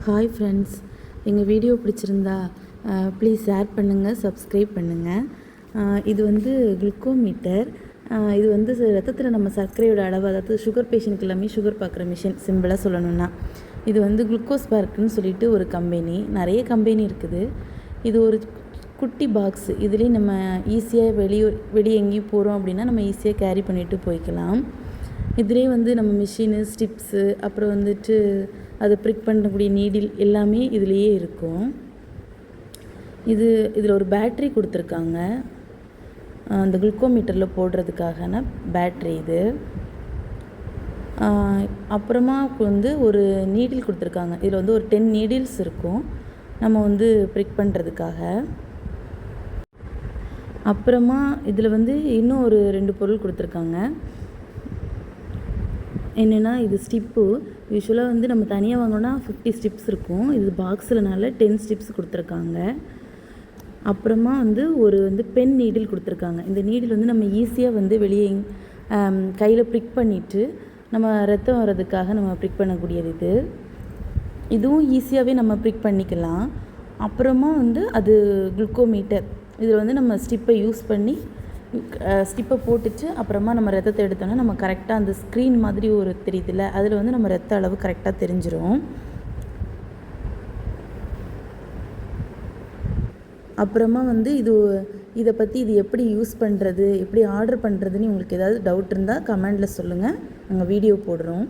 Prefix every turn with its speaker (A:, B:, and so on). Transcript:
A: Hi friends, எங்கள் video பிடிச்சிருந்தா please share பண்ணுங்கள், சப்ஸ்கிரைப் பண்ணுங்கள். இது வந்து குளுக்கோமீட்டர். இது வந்து ரத்தத்தில் நம்ம சர்க்கரையோட அளவு, அதாவது சுகர் பேஷண்ட்க்கு எல்லாமே சுகர் பார்க்குற மிஷின், சிம்பிளாக சொல்லணுன்னா. இது வந்து குளுக்கோஸ் பார்க்குன்னு சொல்லிட்டு ஒரு கம்பெனி, நிறைய கம்பெனி இருக்குது. இது ஒரு குட்டி பாக்ஸு. இதுலேயே நம்ம ஈஸியாக வெளியே எங்கேயும் போகிறோம் அப்படின்னா நம்ம ஈஸியாக கேரி பண்ணிவிட்டு போய்க்கலாம். இதிலே வந்து நம்ம மிஷினு, ஸ்டிப்ஸு, அப்புறம் வந்துட்டு அதை ப்ரிக் பண்ணக்கூடிய நீடில் எல்லாமே இதுலேயே இருக்கும். இதில் ஒரு பேட்ரி கொடுத்துருக்காங்க, அந்த குளுக்கோமீட்டரில் போடுறதுக்கான பேட்ரி இது. அப்புறமா வந்து ஒரு நீடில் கொடுத்துருக்காங்க. இதில் வந்து ஒரு 10 நீடில்ஸ் இருக்கும் நம்ம வந்து ப்ரிக் பண்ணுறதுக்காக. அப்புறமா இதில் வந்து இன்னும் ஒரு 2 பொருள் கொடுத்துருக்காங்க. என்னென்னா, இது ஸ்டிப்பு. யூஸ்வலாக வந்து நம்ம தனியாக வாங்கினோன்னா 50 ஸ்டிப்ஸ் இருக்கும். இது பாக்ஸில்னால 10 ஸ்டிப்ஸ் கொடுத்துருக்காங்க. அப்புறமா வந்து ஒரு பென் நீடில் கொடுத்துருக்காங்க. இந்த நீடில் வந்து நம்ம ஈஸியாக வந்து வெளியே கையில் ப்ரிக் பண்ணிவிட்டு நம்ம ரத்தம் வர்றதுக்காக நம்ம ப்ரிக் பண்ணக்கூடியது இது. இதுவும் ஈஸியாகவே நம்ம ப்ரிக் பண்ணிக்கலாம். அப்புறமா வந்து அது குளுக்கோமீட்டர். இதில் வந்து நம்ம ஸ்டிப்பை யூஸ் பண்ணி ஸ்டிப்பை போட்டுட்டு அப்புறமா நம்ம ரத்தத்தை எடுத்தோன்னா நம்ம கரெக்டாக அந்த ஸ்க்ரீன் மாதிரி ஒரு தெரியுதுல்ல, அதில் வந்து நம்ம ரத்த அளவு கரெக்டாக தெரிஞ்சிடும். அப்புறமா வந்து இதை பற்றி இது எப்படி யூஸ் பண்ணுறது, எப்படி ஆர்டர் பண்ணுறதுன்னு உங்களுக்கு ஏதாவது டவுட் இருந்தால் கமெண்டில் சொல்லுங்கள், நாங்கள் வீடியோ போடுறோம்.